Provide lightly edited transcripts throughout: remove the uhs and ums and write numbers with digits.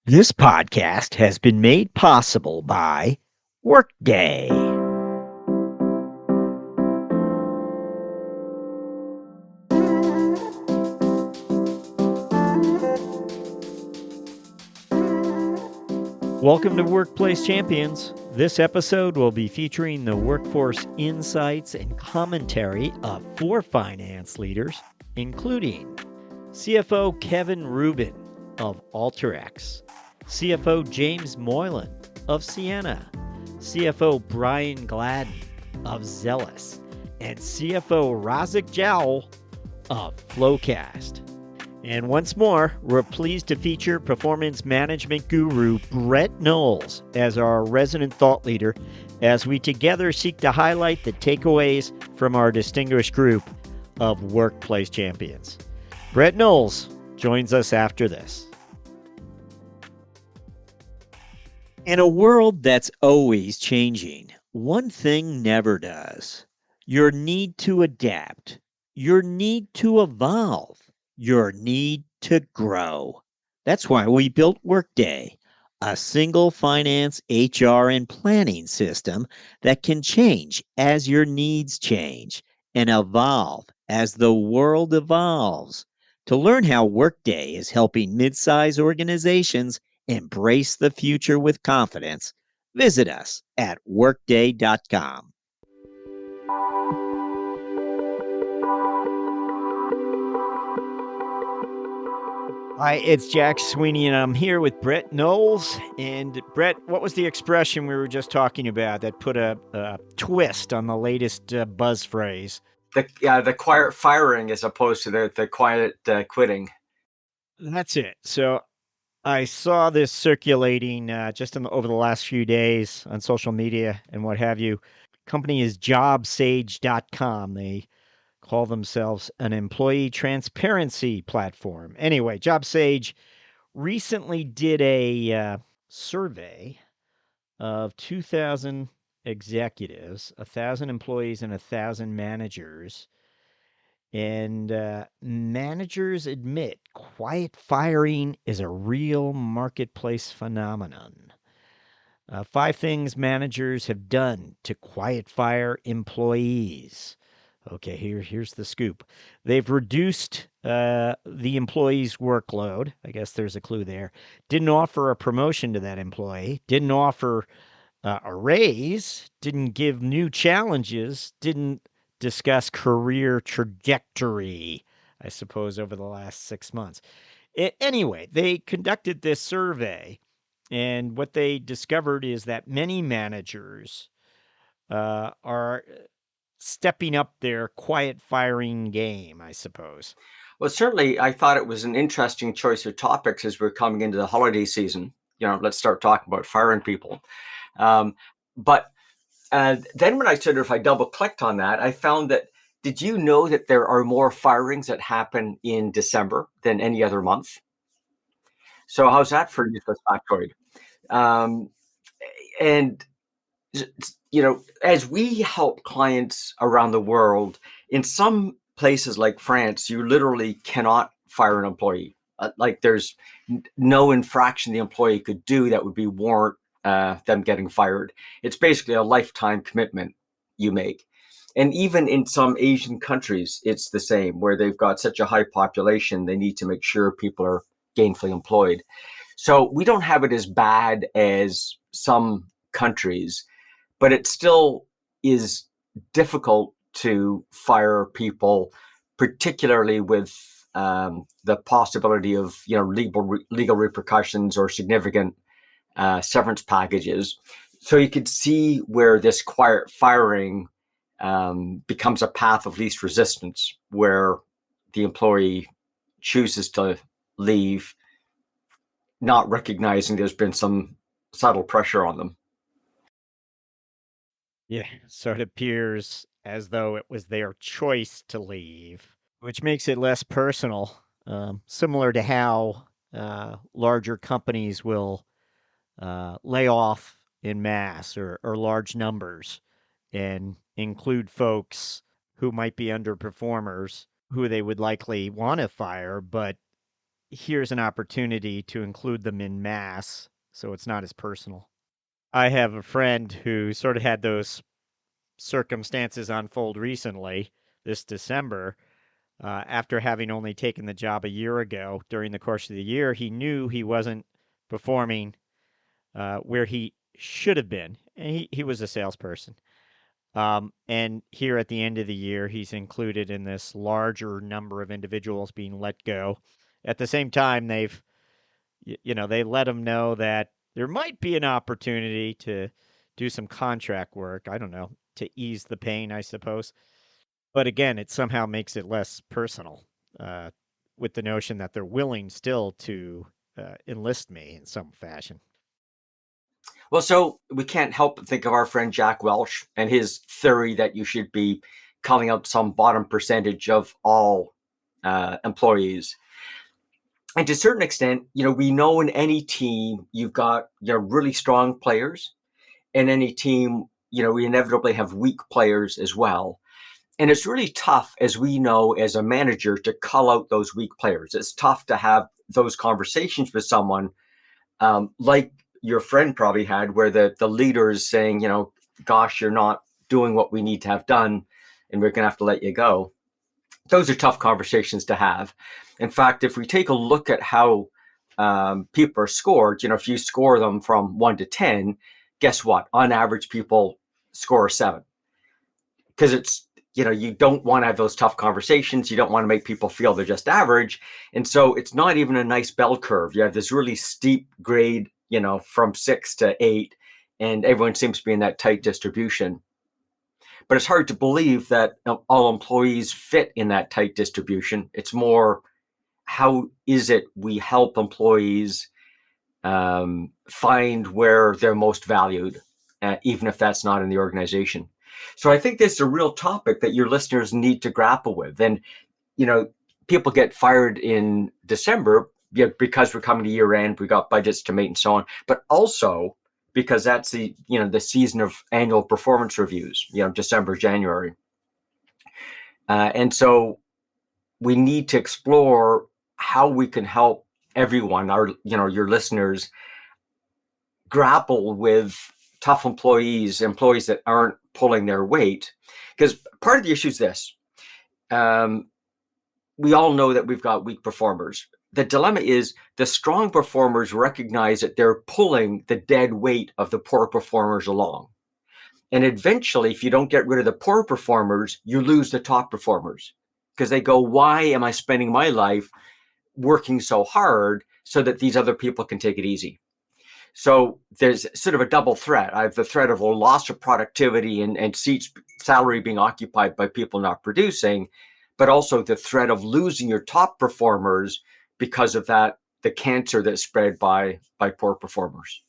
This podcast has been made possible by Workday. Welcome to Workplace Champions. This episode will be featuring the workforce insights and commentary of four finance leaders, including CFO Kevin Rubin of Alteryx, CFO James Moylan of Sienna, CFO Brian Gladden of Zealous, and CFO Razik Jowl of Flowcast. And once more, we're pleased to feature performance management guru Brett Knowles as our resident thought leader as we together seek to highlight the takeaways from our distinguished group of workplace champions. Brett Knowles joins us after this. In a world that's always changing, one thing never does: your need to adapt, your need to evolve, your need to grow. That's why we built Workday, a single finance, HR, and planning system that can change as your needs change and evolve as the world evolves. To learn how Workday is helping mid-size organizations embrace the future with confidence, visit us at workday.com. Hi, it's Jack Sweeney, and I'm here with Brett Knowles. And Brett, what was the expression we were just talking about that put a twist on the latest buzz phrase? The quiet firing as opposed to the quiet quitting. That's it. So I saw this circulating just over the last few days on social media and what have you. Company is jobsage.com. They call themselves an employee transparency platform. Anyway, JobSage recently did a survey of 2,000 executives, 1,000 employees, and 1,000 managers. And managers admit quiet firing is a real marketplace phenomenon. Five things managers have done to quiet fire employees. Okay, here's the scoop. They've reduced the employee's workload. I guess there's a clue there. Didn't offer a promotion to that employee. Didn't offer a raise. Didn't give new challenges. Didn't discuss career trajectory, I suppose, over the last 6 months. Anyway, they conducted this survey, and what they discovered is that many managers are stepping up their quiet firing game, I suppose. Well, certainly, I thought it was an interesting choice of topics as we're coming into the holiday season. Let's start talking about firing people. Um, but then when if I double clicked on that, I found that, did you know that there are more firings that happen in December than any other month? So how's that for useless factoid? Um, and as we help clients around the world, in some places like France, you literally cannot fire an employee. Like there's no infraction the employee could do that would be warrant them getting fired. It's basically a lifetime commitment you make. And even in some Asian countries, it's the same, where they've got such a high population, they need to make sure people are gainfully employed. So we don't have it as bad as some countries, but it still is difficult to fire people, particularly with the possibility of legal repercussions or significant severance packages. So you could see where this quiet firing becomes a path of least resistance, where the employee chooses to leave, not recognizing there's been some subtle pressure on them. Yeah, so it appears as though it was their choice to leave, which makes it less personal, similar to how larger companies will lay off in mass or large numbers and include folks who might be underperformers who they would likely want to fire, but here's an opportunity to include them in mass so it's not as personal. I have a friend who sort of had those circumstances unfold recently this December. After having only taken the job a year ago, during the course of the year, he knew he wasn't performing where he should have been. And he was a salesperson. And here at the end of the year, he's included in this larger number of individuals being let go. At the same time, they let him know that there might be an opportunity to do some contract work. I don't know, to ease the pain, I suppose. But again, it somehow makes it less personal, uh, with the notion that they're willing still to enlist me in some fashion. Well, so we can't help but think of our friend Jack Welch and his theory that you should be calling out some bottom percentage of all employees. And to a certain extent, we know in any team you've got really strong players. In any team, we inevitably have weak players as well. And it's really tough, as we know, as a manager, to call out those weak players. It's tough to have those conversations with someone, like your friend probably had, where the leader is saying, gosh, you're not doing what we need to have done, and we're going to have to let you go. Those are tough conversations to have. In fact, if we take a look at how people are scored, if you score them from 1 to 10, guess what? On average, people score a 7, because it's, you don't want to have those tough conversations. You don't want to make people feel they're just average. And so it's not even a nice bell curve. You have this really steep grade, from 6 to 8, and everyone seems to be in that tight distribution. But it's hard to believe that all employees fit in that tight distribution. It's more, how is it we help employees find where they're most valued, even if that's not in the organization. So I think this is a real topic that your listeners need to grapple with. And, people get fired in December because we're coming to year end, we got budgets to meet and so on, but also because that's the season of annual performance reviews, December, January. And so we need to explore how we can help everyone, your listeners, grapple with tough employees that aren't pulling their weight. Because part of the issue is this. We all know that we've got weak performers. The dilemma is the strong performers recognize that they're pulling the dead weight of the poor performers along. And eventually, if you don't get rid of the poor performers, you lose the top performers, because they go, why am I spending my life working so hard so that these other people can take it easy? So there's sort of a double threat. I have the threat of a loss of productivity and seats, salary being occupied by people not producing, but also the threat of losing your top performers because of that, the cancer that's spread by poor performers.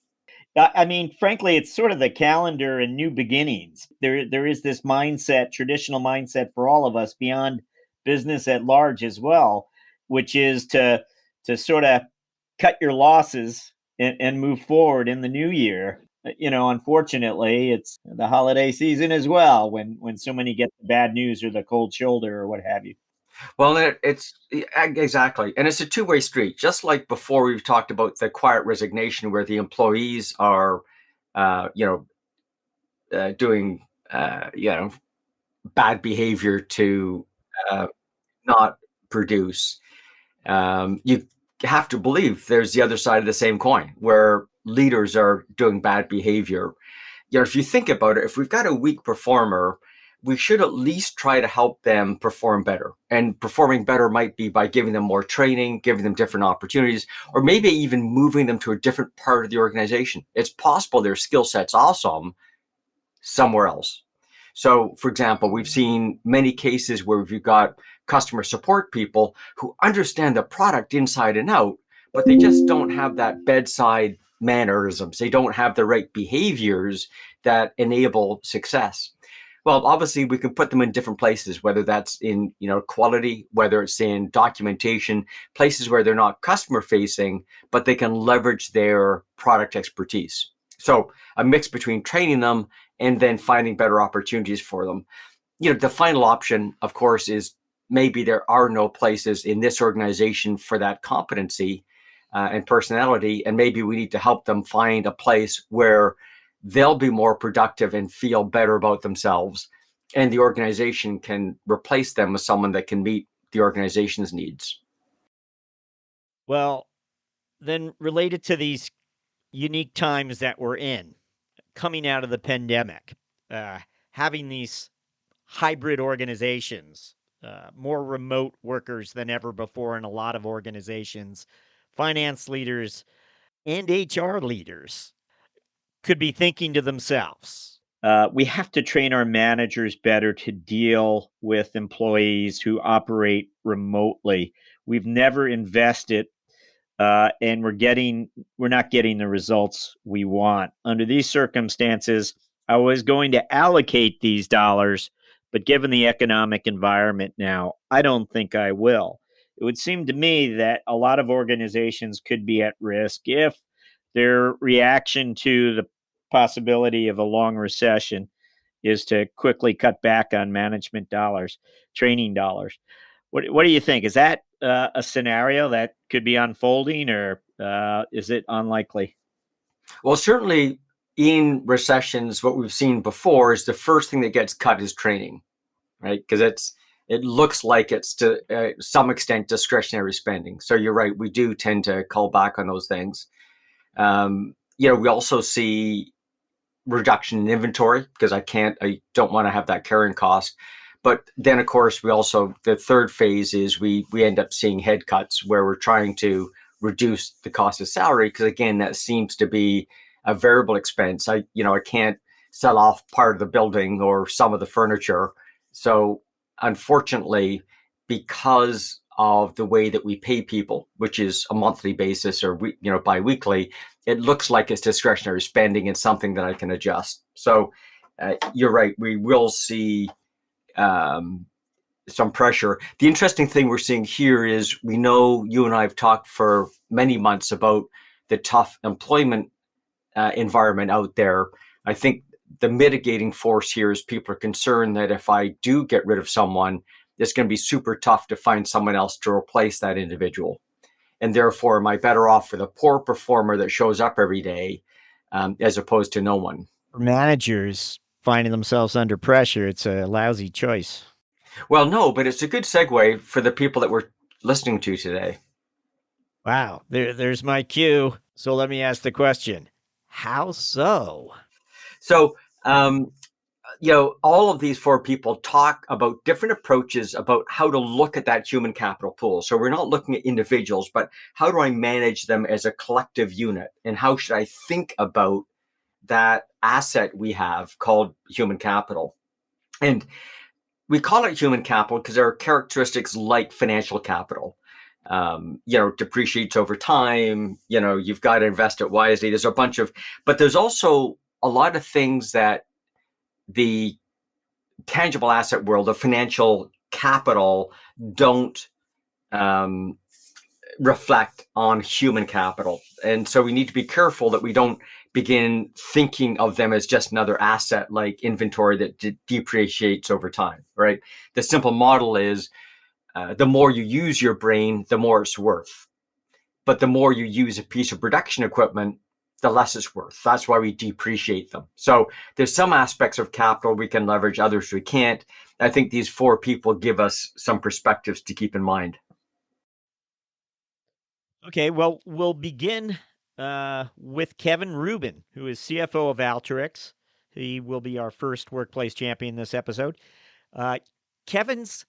I mean, frankly, it's sort of the calendar and new beginnings. There is this mindset, traditional mindset for all of us beyond business at large as well, which is to sort of cut your losses and move forward in the new year. Unfortunately, it's the holiday season as well, when so many get the bad news or the cold shoulder or what have you. Well, it's exactly, and it's a two-way street. Just like before, we've talked about the quiet resignation, where the employees are, doing, bad behavior to not produce. You have to believe there's the other side of the same coin, where leaders are doing bad behavior. If you think about it, if we've got a weak performer, we should at least try to help them perform better. And performing better might be by giving them more training, giving them different opportunities, or maybe even moving them to a different part of the organization. It's possible their skill set's awesome somewhere else. So, for example, we've seen many cases where we've got customer support people who understand the product inside and out, but they just don't have that bedside mannerisms. They don't have the right behaviors that enable success. Well, obviously, we can put them in different places, whether that's in quality, whether it's in documentation, places where they're not customer facing, but they can leverage their product expertise. So a mix between training them and then finding better opportunities for them. The final option, of course, is maybe there are no places in this organization for that competency and personality, and maybe we need to help them find a place where they'll be more productive and feel better about themselves, and the organization can replace them with someone that can meet the organization's needs. Well, then related to these unique times that we're in, coming out of the pandemic, uh, having these hybrid organizations, more remote workers than ever before in a lot of organizations, finance leaders and HR leaders could be thinking to themselves, we have to train our managers better to deal with employees who operate remotely. We've never invested and we're not getting the results we want. Under these circumstances, I was going to allocate these dollars, but given the economic environment now, I don't think I will. It would seem to me that a lot of organizations could be at risk if their reaction to the possibility of a long recession is to quickly cut back on management dollars, training dollars. What do you think? Is that a scenario that could be unfolding, or is it unlikely? Well, certainly in recessions, what we've seen before is the first thing that gets cut is training, right? Because it looks like it's to some extent discretionary spending. So you're right, we do tend to call back on those things. We also see reduction in inventory because I don't want to have that carrying cost. But then, of course, the third phase is we end up seeing head cuts where we're trying to reduce the cost of salary because, again, that seems to be a variable expense. I can't sell off part of the building or some of the furniture. So unfortunately, because of the way that we pay people, which is a monthly basis or biweekly, it looks like it's discretionary spending and something that I can adjust. So you're right, we will see some pressure. The interesting thing we're seeing here is we know you and I have talked for many months about the tough employment environment out there. I think the mitigating force here is people are concerned that if I do get rid of someone, it's going to be super tough to find someone else to replace that individual. And therefore, am I better off for the poor performer that shows up every day as opposed to no one? For managers finding themselves under pressure, it's a lousy choice. Well, no, but it's a good segue for the people that we're listening to today. Wow, there's my cue. So let me ask the question: how so? So, all of these four people talk about different approaches about how to look at that human capital pool. So we're not looking at individuals, but how do I manage them as a collective unit? And how should I think about that asset we have called human capital? And we call it human capital because there are characteristics like financial capital. Depreciates over time. You've got to invest it wisely. But there's also a lot of things that the tangible asset world, the financial capital, don't reflect on human capital. And so we need to be careful that we don't begin thinking of them as just another asset like inventory that depreciates over time, right? The simple model is the more you use your brain, the more it's worth. But the more you use a piece of production equipment, the less it's worth. That's why we depreciate them. So there's some aspects of capital we can leverage, others we can't. I think these four people give us some perspectives to keep in mind. Okay, well, we'll begin with Kevin Rubin, who is CFO of Alteryx. He will be our first workplace champion this episode. Kevin's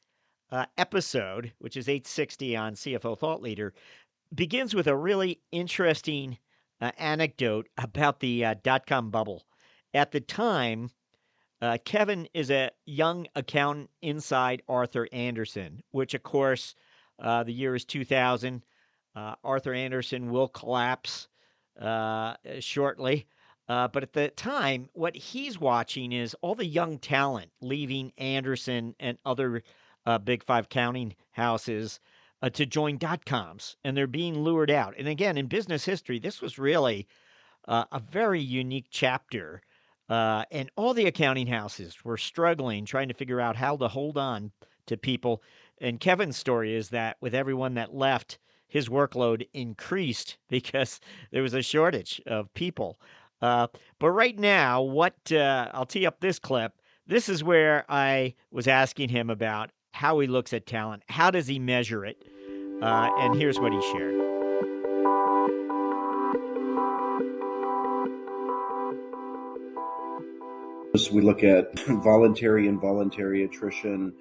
episode, which is 860 on CFO Thought Leader, begins with a really interesting anecdote about the dot-com bubble. At the time, Kevin is a young accountant inside Arthur Andersen, which, of course, the year is 2000. Arthur Andersen will collapse shortly. But at the time, what he's watching is all the young talent leaving Andersen and other big five counting houses to join dot coms, and they're being lured out. And again, in business history, this was really a very unique chapter. And all the accounting houses were struggling, trying to figure out how to hold on to people. And Kevin's story is that with everyone that left, his workload increased because there was a shortage of people. Uh, but right now, what I'll tee up this clip. This is where I was asking him about how he looks at talent. How does he measure it? And here's what he shared. We look at voluntary and involuntary attrition.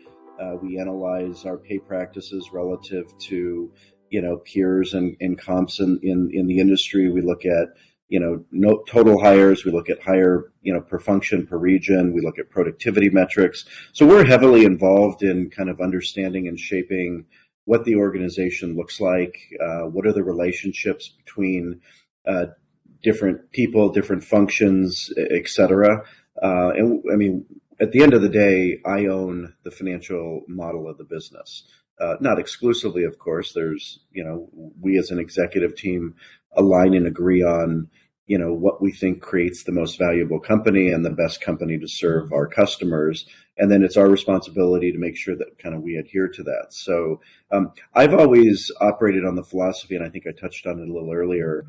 We analyze our pay practices relative to, peers and comps in the industry. We look at, no total hires. We look at hire, per function, per region. We look at productivity metrics. So we're heavily involved in kind of understanding and shaping what the organization looks like. What are the relationships between different people, different functions, et cetera. And I mean, at the end of the day, I own the financial model of the business. Not exclusively, of course. There's, we as an executive team align and agree on, what we think creates the most valuable company and the best company to serve our customers. And then it's our responsibility to make sure that kind of we adhere to that. So I've always operated on the philosophy, and I think I touched on it a little earlier,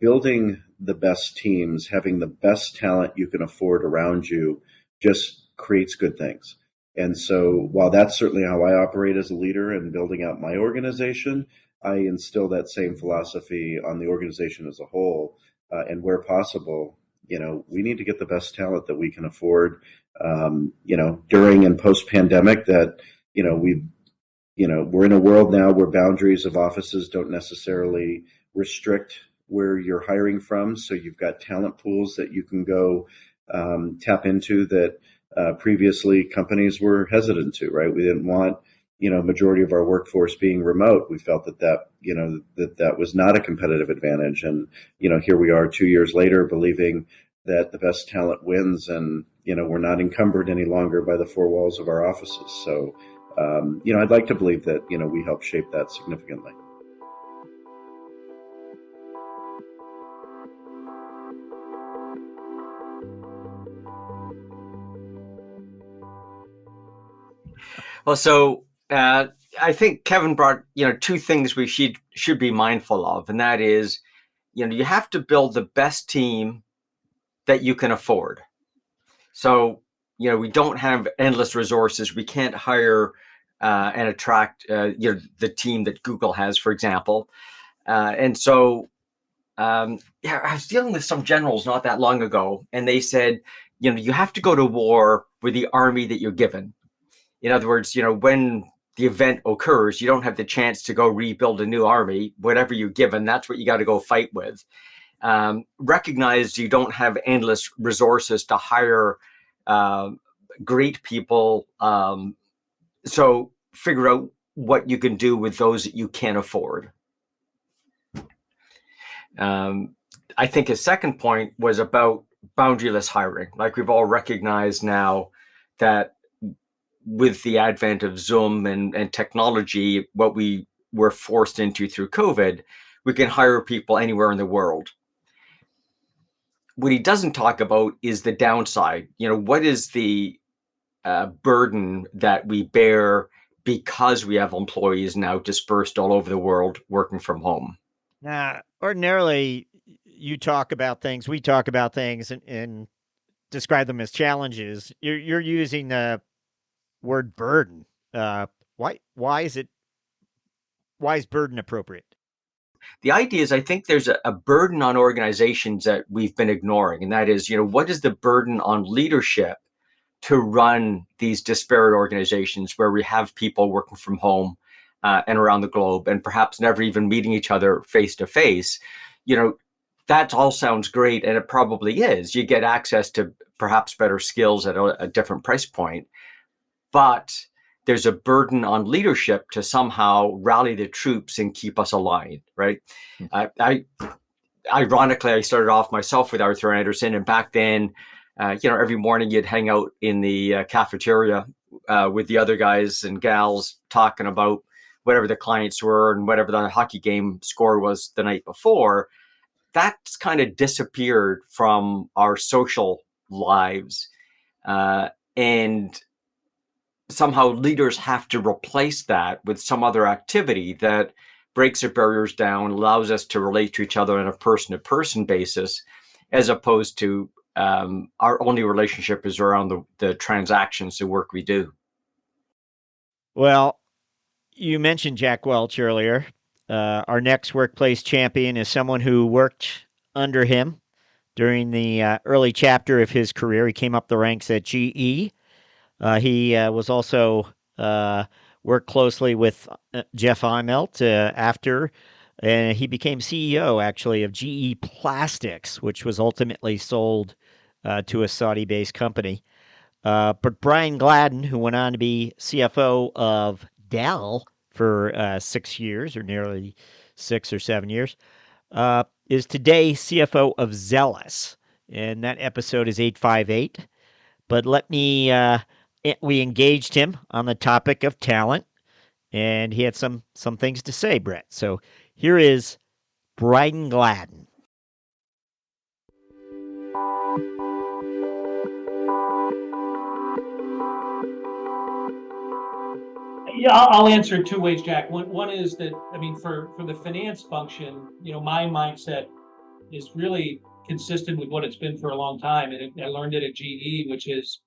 building the best teams, having the best talent you can afford around you just creates good things. And so while that's certainly how I operate as a leader and building out my organization, I instill that same philosophy on the organization as a whole. And where possible, we need to get the best talent that we can afford, during and post pandemic that, we're in a world now where boundaries of offices don't necessarily restrict where you're hiring from. So you've got talent pools that you can go tap into that previously companies were hesitant to, right? We didn't want, majority of our workforce being remote. We felt that was not a competitive advantage. And, here we are 2 years later believing that the best talent wins and, we're not encumbered any longer by the four walls of our offices. So, I'd like to believe that, we help shape that significantly. Well, so I think Kevin brought, two things we should be mindful of, and that is, you have to build the best team that you can afford. So, we don't have endless resources. We can't hire and attract, the team that Google has, for example. And so, I was dealing with some generals not that long ago, and they said, you have to go to war with the army that you're given. In other words, when the event occurs, you don't have the chance to go rebuild a new army. Whatever you're given, that's what you got to go fight with. Recognize you don't have endless resources to hire great people. So figure out what you can do with those that you can afford. I think his second point was about boundaryless hiring. Like we've all recognized now that with the advent of Zoom and technology, what we were forced into through COVID, we can hire people anywhere in the world. What he doesn't talk about is the downside. What is the burden that we bear because we have employees now dispersed all over the world working from home? Now, ordinarily, you talk about things, we talk about things, and describe them as challenges. You're using the word burden. Why is burden appropriate? The idea is I think there's a burden on organizations that we've been ignoring, and that is, what is the burden on leadership to run these disparate organizations where we have people working from home and around the globe and perhaps never even meeting each other face to face? That all sounds great, and it probably is. You get access to perhaps better skills at a different price point. But there's a burden on leadership to somehow rally the troops and keep us aligned, right? Ironically, I started off myself with Arthur Andersen, and back then, every morning you'd hang out in the cafeteria with the other guys and gals talking about whatever the clients were and whatever the hockey game score was the night before. That's kind of disappeared from our social lives. And somehow leaders have to replace that with some other activity that breaks the barriers down, allows us to relate to each other on a person-to-person basis, as opposed to our only relationship is around the transactions, the work we do. Well, you mentioned Jack Welch earlier. Our next workplace champion is someone who worked under him during the early chapter of his career. He came up the ranks at GE. He was also worked closely with Jeff Immelt after, and he became CEO actually of GE Plastics, which was ultimately sold to a Saudi-based company. But Brian Gladden, who went on to be CFO of Dell for 6 years, or nearly 6 or 7 years, is today CFO of Zealous, and that episode is 858. But we engaged him on the topic of talent, and he had some things to say, Brett. So here is Brian Gladden. Yeah, I'll answer two ways, Jack. One is that, I mean, for the finance function, my mindset is really consistent with what it's been for a long time. And I learned it at GE, which is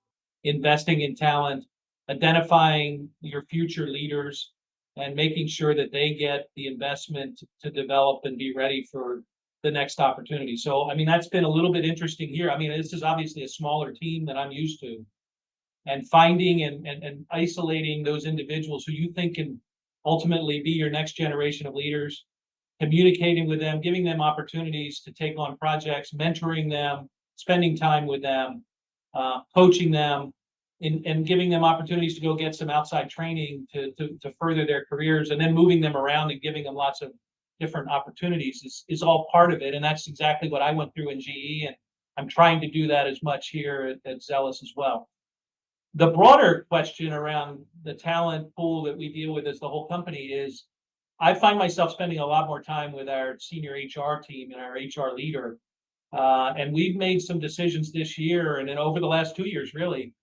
investing in talent, identifying your future leaders, and making sure that they get the investment to develop and be ready for the next opportunity. So, I mean, that's been a little bit interesting here. I mean, this is obviously a smaller team than I'm used to. And finding and isolating those individuals who you think can ultimately be your next generation of leaders, communicating with them, giving them opportunities to take on projects, mentoring them, spending time with them, coaching them, and giving them opportunities to go get some outside training to further their careers, and then moving them around and giving them lots of different opportunities is all part of it. And that's exactly what I went through in GE, and I'm trying to do that as much here at Zealous as well. The broader question around the talent pool that we deal with as the whole company is, I find myself spending a lot more time with our senior HR team and our HR leader. And we've made some decisions this year and then over the last 2 years, really,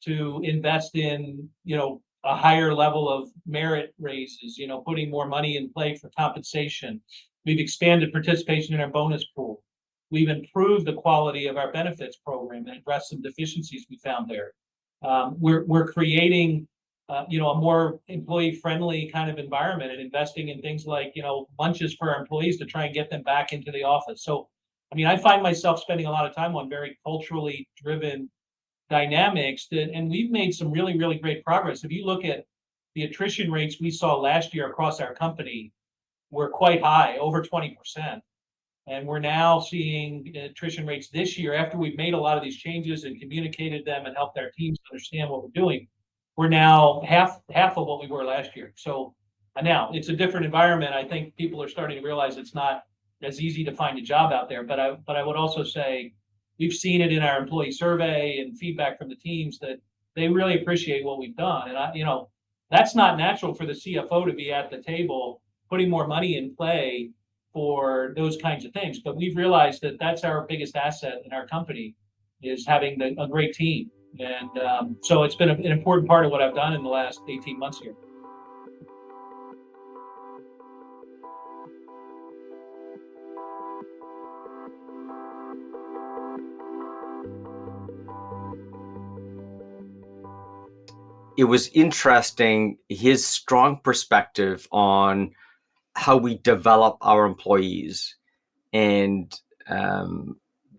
to invest in, a higher level of merit raises, putting more money in play for compensation. We've expanded participation in our bonus pool. We've improved the quality of our benefits program and addressed some deficiencies we found there. We're creating, a more employee-friendly kind of environment and investing in things like, lunches for our employees to try and get them back into the office. So, I mean, I find myself spending a lot of time on very culturally driven dynamics and we've made some really, really great progress. If you look at the attrition rates we saw last year across our company, were quite high, over 20%. And we're now seeing attrition rates this year, after we've made a lot of these changes and communicated them and helped our teams understand what we're doing. We're now half of what we were last year. So now it's a different environment. I think people are starting to realize it's not as easy to find a job out there. But I would also say we've seen it in our employee survey and feedback from the teams that they really appreciate what we've done. And that's not natural for the CFO to be at the table putting more money in play for those kinds of things. But we've realized that that's our biggest asset in our company, is having a great team. And so it's been an important part of what I've done in the last 18 months here. It was interesting, his strong perspective on how we develop our employees, and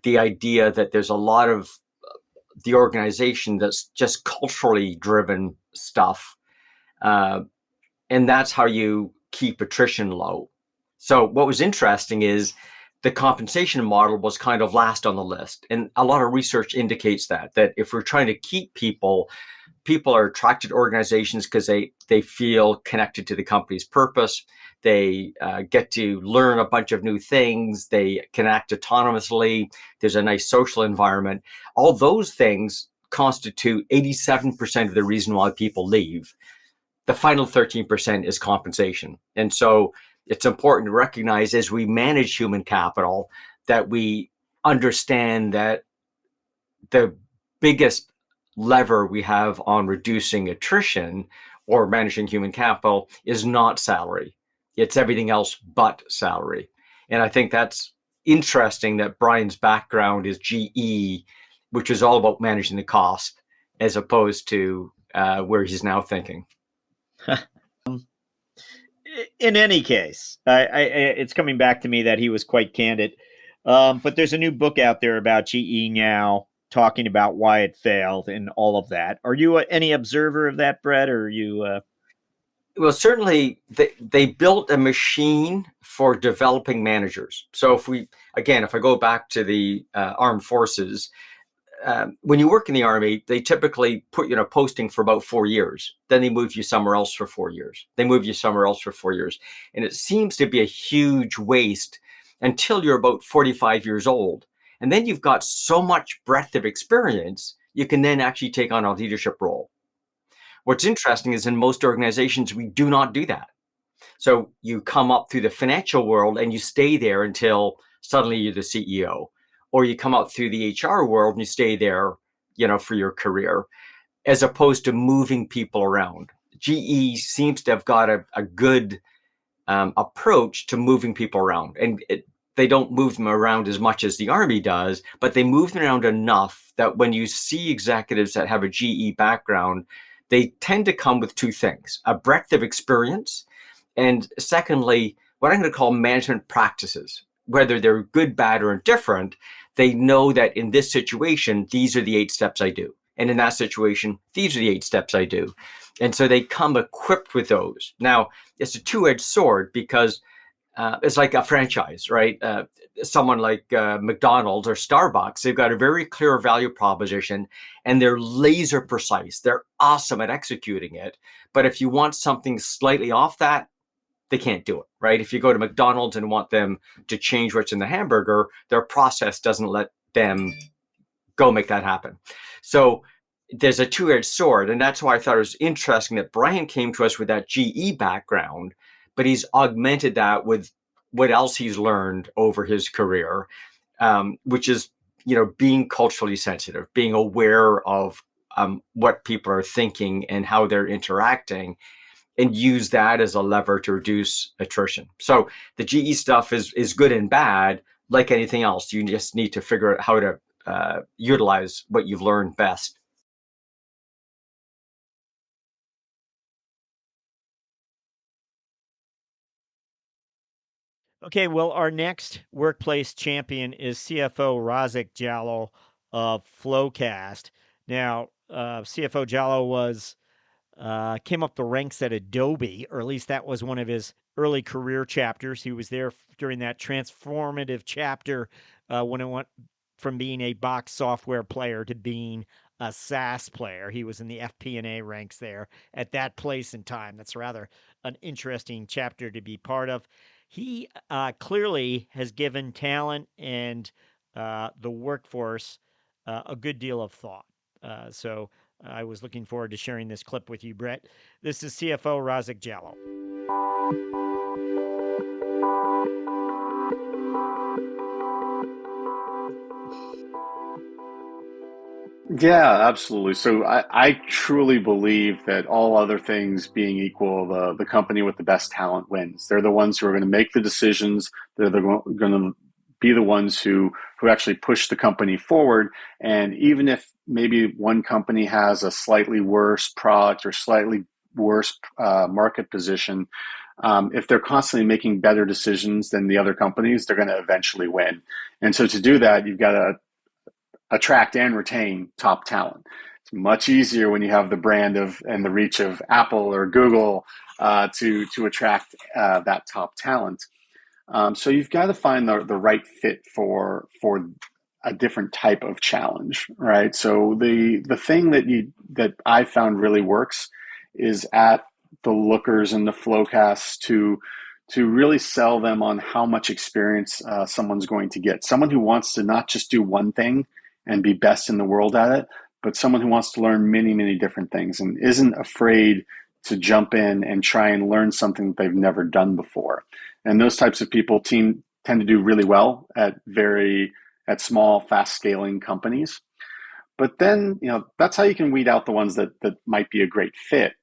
the idea that there's a lot of the organization that's just culturally driven stuff. And that's how you keep attrition low. So what was interesting is the compensation model was kind of last on the list. And a lot of research indicates that if we're trying to keep people are attracted to organizations because they feel connected to the company's purpose. They get to learn a bunch of new things. They can act autonomously. There's a nice social environment. All those things constitute 87% of the reason why people leave. The final 13% is compensation. And so it's important to recognize, as we manage human capital, that we understand that the biggest lever we have on reducing attrition or managing human capital is not salary. It's everything else but salary. And I think that's interesting that Brian's background is GE, which is all about managing the cost, as opposed to where he's now thinking. In any case, it's coming back to me that he was quite candid. But there's a new book out there about GE now, talking about why it failed and all of that. Are you any observer of that, Brett, or are you? Well, certainly they built a machine for developing managers. So if I go back to the armed forces, when you work in the Army, they typically put you in a posting for about 4 years. Then they move you somewhere else for 4 years. They move you somewhere else for 4 years. And it seems to be a huge waste until you're about 45 years old. And then you've got so much breadth of experience, you can then actually take on a leadership role. What's interesting is in most organizations, we do not do that. So you come up through the financial world and you stay there until suddenly you're the CEO, or you come up through the HR world and you stay there, for your career, as opposed to moving people around. GE seems to have got a good approach to moving people around, and they don't move them around as much as the Army does, but they move them around enough that when you see executives that have a GE background, they tend to come with two things: a breadth of experience, and secondly, what I'm going to call management practices. Whether they're good, bad, or indifferent, they know that in this situation, these are the 8 steps I do. And in that situation, these are the 8 steps I do. And so they come equipped with those. Now, it's a two-edged sword because it's like a franchise, right? Someone like McDonald's or Starbucks, they've got a very clear value proposition and they're laser precise. They're awesome at executing it. But if you want something slightly off that, they can't do it, right? If you go to McDonald's and want them to change what's in the hamburger, their process doesn't let them go make that happen. So there's a two-edged sword. And that's why I thought it was interesting that Brian came to us with that GE background, but he's augmented that with what else he's learned over his career, which is, being culturally sensitive, being aware of what people are thinking and how they're interacting, and use that as a lever to reduce attrition. So the GE stuff is good and bad. Like anything else, you just need to figure out how to utilize what you've learned best. Okay, well, our next workplace champion is CFO Razik Jallo of Flowcast. Now, CFO Jallo came up the ranks at Adobe, or at least that was one of his early career chapters. He was there during that transformative chapter when it went from being a box software player to being a SaaS player. He was in the FP&A ranks there at that place in time. That's rather an interesting chapter to be part of. He clearly has given talent and the workforce a good deal of thought. So I was looking forward to sharing this clip with you, Brett. This is CFO Razik Jallo. Yeah, absolutely. So I truly believe that all other things being equal, the company with the best talent wins. They're the ones who are going to make the decisions. They're going to be the ones who actually push the company forward. And even if maybe one company has a slightly worse product or slightly worse market position, if they're constantly making better decisions than the other companies, they're going to eventually win. And so to do that, you've got to attract and retain top talent. It's much easier when you have the brand of and the reach of Apple or Google to attract that top talent. So you've got to find the right fit for a different type of challenge, right? So the thing that I found really works is at the Lookers and the Flowcasts to really sell them on how much experience someone's going to get. Someone who wants to not just do one thing and be best in the world at it, but someone who wants to learn many, many different things and isn't afraid to jump in and try and learn something that they've never done before. And those types of people tend to do really well at small, fast scaling companies. But then, that's how you can weed out the ones that might be a great fit.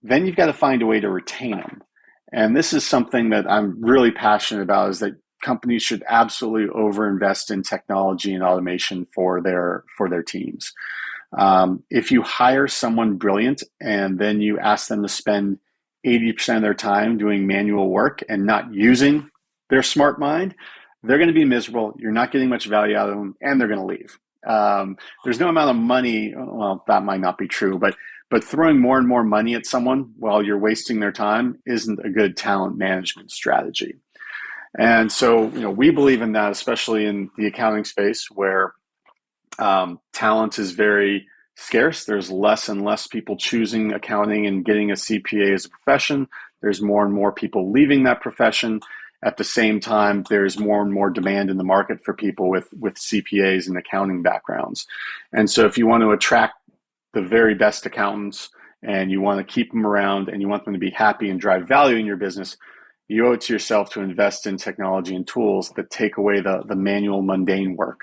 Then you've got to find a way to retain them. And this is something that I'm really passionate about, is that companies should absolutely overinvest in technology and automation for their teams. If you hire someone brilliant and then you ask them to spend 80% of their time doing manual work and not using their smart mind, they're going to be miserable. You're not getting much value out of them, and they're going to leave. There's no amount of money. Well, that might not be true, but throwing more and more money at someone while you're wasting their time isn't a good talent management strategy. And so, we believe in that, especially in the accounting space, where talent is very scarce. There's less and less people choosing accounting and getting a CPA as a profession. There's more and more people leaving that profession. At the same time, there's more and more demand in the market for people with CPAs and accounting backgrounds. And so if you want to attract the very best accountants and you want to keep them around and you want them to be happy and drive value in your business, you owe it to yourself to invest in technology and tools that take away the manual, mundane work.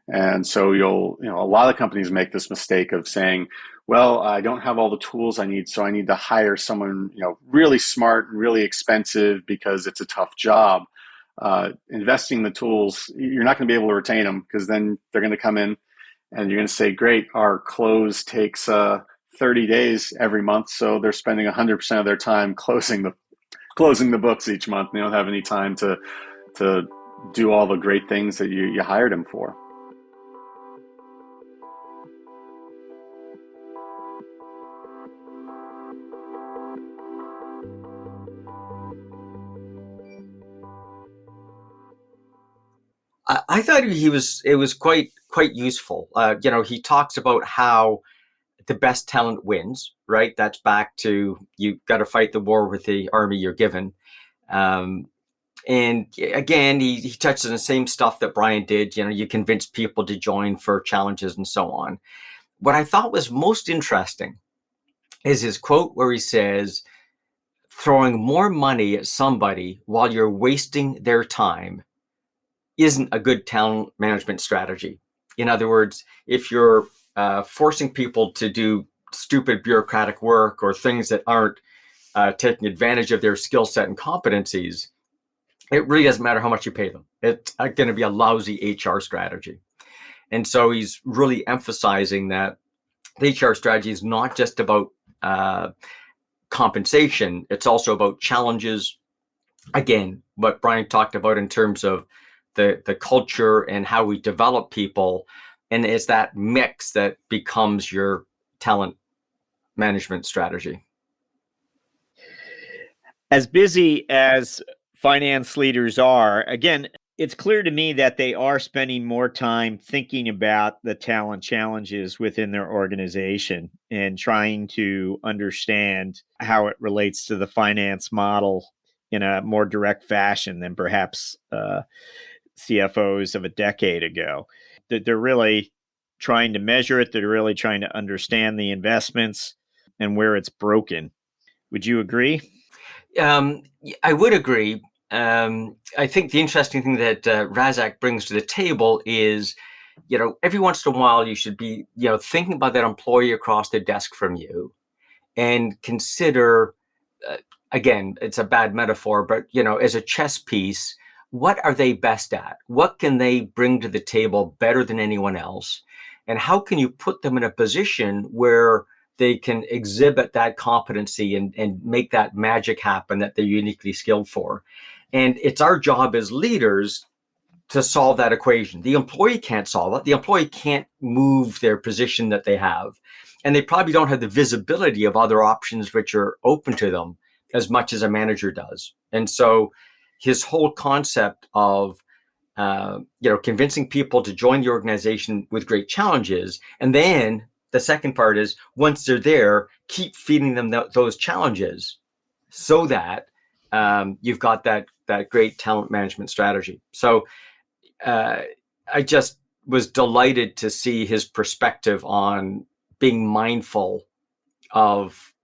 And so a lot of companies make this mistake of saying, well, I don't have all the tools I need, so I need to hire someone, really smart and really expensive because it's a tough job. Investing in the tools, you're not going to be able to retain them, because then they're going to come in and you're going to say, great, our close takes 30 days every month, so they're spending 100% of their time closing the books each month. They don't have any time to do all the great things that you hired them for. I thought it was quite useful. He talks about how the best talent wins, right? That's back to, you got to fight the war with the army you're given. And again, he touches on the same stuff that Brian did. You convince people to join for challenges and so on. What I thought was most interesting is his quote where he says, throwing more money at somebody while you're wasting their time isn't a good talent management strategy. In other words, if you're forcing people to do stupid bureaucratic work or things that aren't taking advantage of their skill set and competencies, it really doesn't matter how much you pay them. It's going to be a lousy HR strategy. And so he's really emphasizing that the HR strategy is not just about compensation. It's also about challenges. Again, what Brian talked about in terms of the culture and how we develop people. And it's that mix that becomes your talent management strategy. As busy as finance leaders are, again, it's clear to me that they are spending more time thinking about the talent challenges within their organization and trying to understand how it relates to the finance model in a more direct fashion than perhaps CFOs of a decade ago. That they're really trying to measure it. They're really trying to understand the investments and where it's broken. Would you agree? I would agree. I think the interesting thing that Razak brings to the table is, every once in a while you should be, thinking about that employee across the desk from you and consider, again, it's a bad metaphor, but, as a chess piece, what are they best at? What can they bring to the table better than anyone else? And how can you put them in a position where they can exhibit that competency and make that magic happen that they're uniquely skilled for? And it's our job as leaders to solve that equation. The employee can't solve it. The employee can't move their position that they have. And they probably don't have the visibility of other options which are open to them as much as a manager does. And so his whole concept of convincing people to join the organization with great challenges, and then the second part is, once they're there, keep feeding them those challenges so that you've got that great talent management strategy. So I just was delighted to see his perspective on being mindful of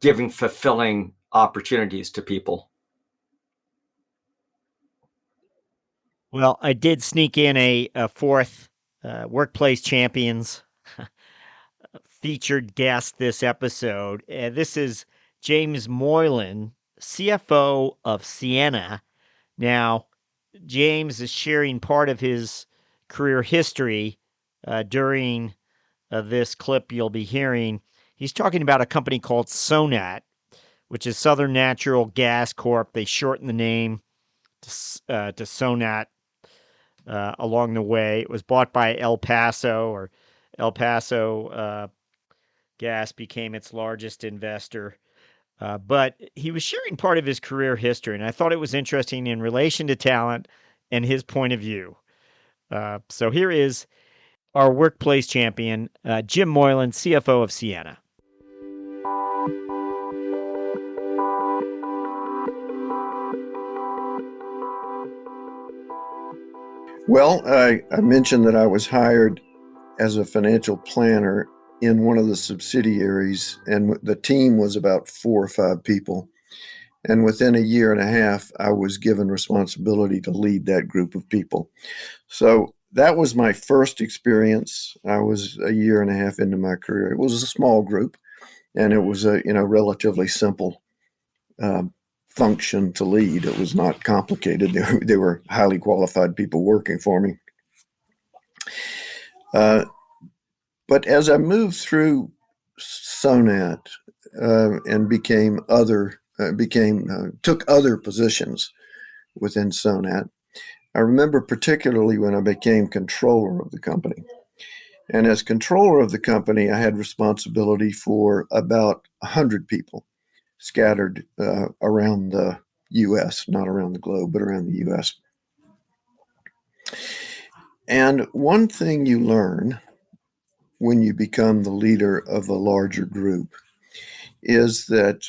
giving fulfilling opportunities to people. Well, I did sneak in a fourth Workplace Champions featured guest this episode. This is James Moylan, CFO of Ciena. Now, James is sharing part of his career history during this clip you'll be hearing. He's talking about a company called Sonat, which is Southern Natural Gas Corp. They shortened the name to Sonat along the way. It was bought by El Paso Gas became its largest investor. But he was sharing part of his career history, and I thought it was interesting in relation to talent and his point of view. So here is our workplace champion, Jim Moylan, CFO of Ciena. Well, I mentioned that I was hired as a financial planner in one of the subsidiaries, and the team was about 4 or 5 people. And within a year and a half, I was given responsibility to lead that group of people. So that was my first experience. I was a year and a half into my career. It was a small group, and it was a relatively simple function to lead. It was not complicated. They were highly qualified people working for me. But as I moved through Sonat and took other positions within Sonat, I remember particularly when I became controller of the company. And as controller of the company, I had responsibility for about 100 people scattered around the U.S., not around the globe, but around the U.S. And one thing you learn when you become the leader of a larger group is that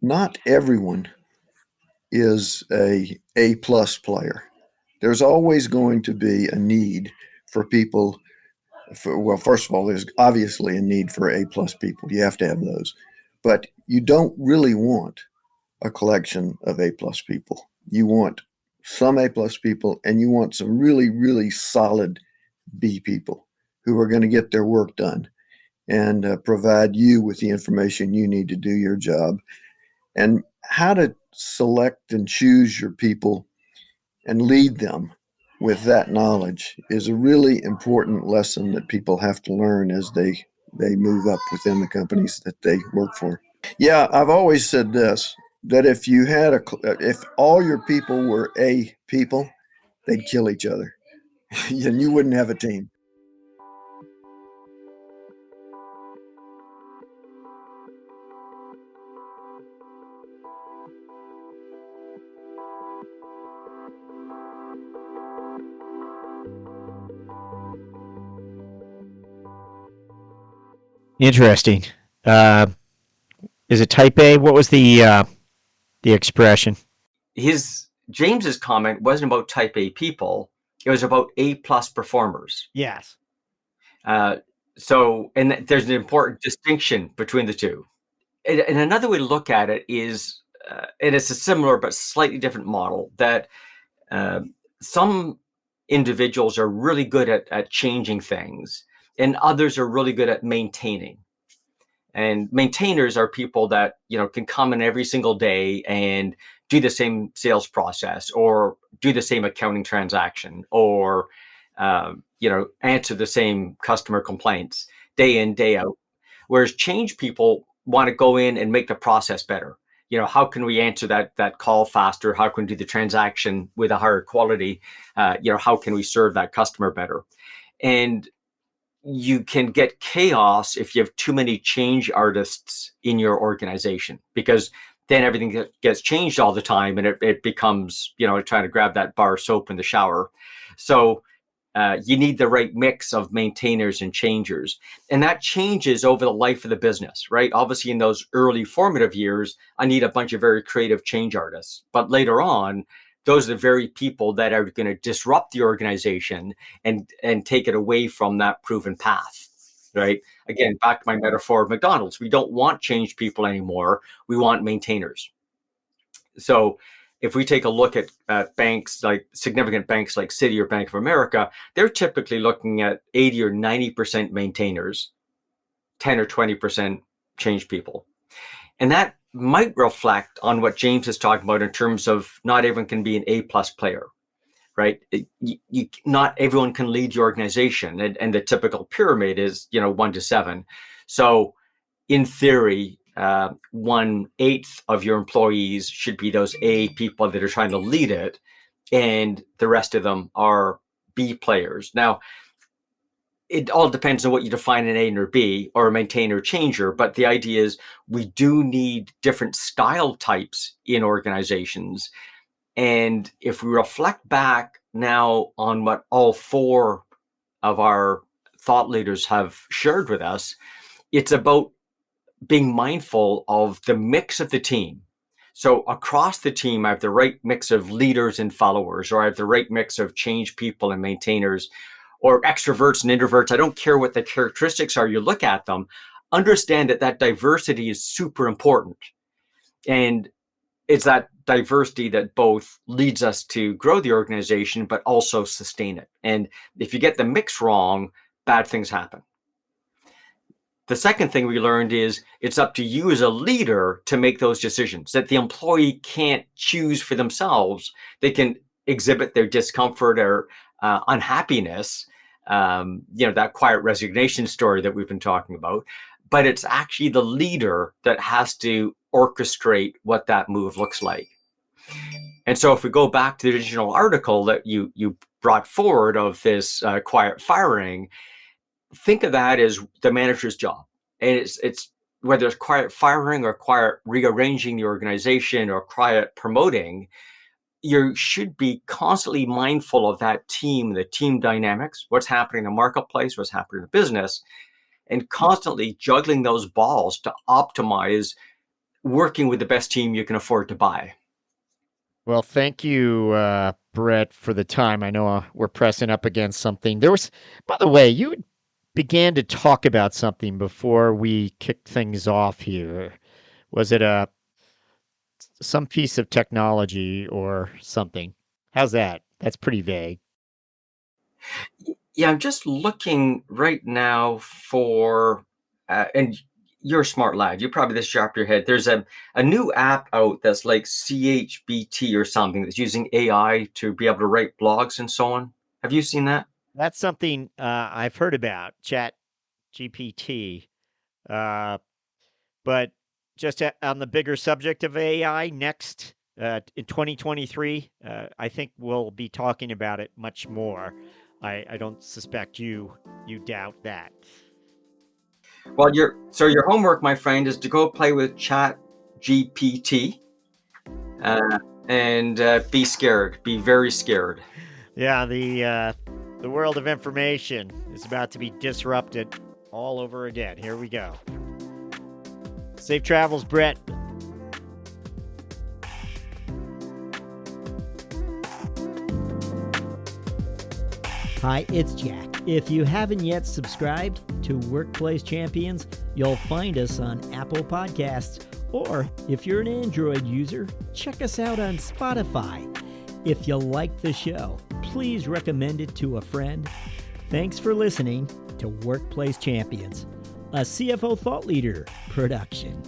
not everyone is a A-plus player. There's always going to be a need for people. Well, first of all, there's obviously a need for A-plus people. You have to have those. But you don't really want a collection of A-plus people. You want some A-plus people, and you want some really, really solid B people who are going to get their work done and provide you with the information you need to do your job. And how to select and choose your people and lead them with that knowledge is a really important lesson that people have to learn as they move up within the companies that they work for. Yeah, I've always said this, that if all your people were A people, they'd kill each other and you wouldn't have a team. Interesting. Is it type A? What was the expression? James's comment wasn't about type A people. It was about A-plus performers. Yes. And there's an important distinction between the two. And another way to look at it is, and it's a similar but slightly different model, that some individuals are really good at changing things, and others are really good at maintaining. And maintainers are people that, can come in every single day and do the same sales process, or do the same accounting transaction, or, answer the same customer complaints day in, day out. Whereas change people want to go in and make the process better. How can we answer that call faster? How can we do the transaction with a higher quality? How can we serve that customer better? And you can get chaos if you have too many change artists in your organization, because then everything gets changed all the time, and it becomes, trying to grab that bar of soap in the shower. So you need the right mix of maintainers and changers. And that changes over the life of the business, right? Obviously, in those early formative years, I need a bunch of very creative change artists. But later on, those are the very people that are going to disrupt the organization and take it away from that proven path, right? Again, back to my metaphor of McDonald's. We don't want change people anymore. We want maintainers. So if we take a look at banks, like significant banks like Citi or Bank of America, they're typically looking at 80 or 90% maintainers, 10 or 20% change people. And that might reflect on what James is talking about in terms of not everyone can be an A+ player, right? Not everyone can lead your organization. And the typical pyramid is, 1 to 7. So in theory, 1/8 of your employees should be those A people that are trying to lead it, and the rest of them are B players. Now, it all depends on what you define an A or B, or a maintainer changer, but the idea is we do need different style types in organizations. And if we reflect back now on what all 4 of our thought leaders have shared with us, it's about being mindful of the mix of the team. So across the team, I have the right mix of leaders and followers, or I have the right mix of change people and maintainers, or extroverts and introverts. I don't care what the characteristics are. You look at them, understand that diversity is super important. And it's that diversity that both leads us to grow the organization, but also sustain it. And if you get the mix wrong, bad things happen. The second thing we learned is it's up to you as a leader to make those decisions, that the employee can't choose for themselves. They can exhibit their discomfort or unhappiness, that quiet resignation story that we've been talking about. But it's actually the leader that has to orchestrate what that move looks like. And so if we go back to the original article that you brought forward of this quiet firing, think of that as the manager's job. And it's whether it's quiet firing or quiet rearranging the organization or quiet promoting, you should be constantly mindful of that team, the team dynamics, what's happening in the marketplace, what's happening in the business, and constantly juggling those balls to optimize working with the best team you can afford to buy. Well, thank you, Brett, for the time. I know we're pressing up against something. There was, by the way, you began to talk about something before we kicked things off here. Was it some piece of technology or something? How's that? That's pretty vague. Yeah, I'm just looking right now for, and you're a smart lad. You probably this sharp your head. There's a new app out that's like CHBT or something that's using AI to be able to write blogs and so on. Have you seen that? That's something I've heard about, Chat GPT. But just on the bigger subject of AI, next in 2023, I think we'll be talking about it much more. I don't suspect you doubt that. Well, your homework, my friend, is to go play with Chat GPT and be scared. Be very scared. Yeah, the world of information is about to be disrupted all over again. Here we go. Safe travels, Brett. Hi, it's Jack. If you haven't yet subscribed to Workplace Champions, you'll find us on Apple Podcasts, or if you're an Android user, check us out on Spotify. If you like the show, please recommend it to a friend. Thanks for listening to Workplace Champions, a CFO Thought Leader production.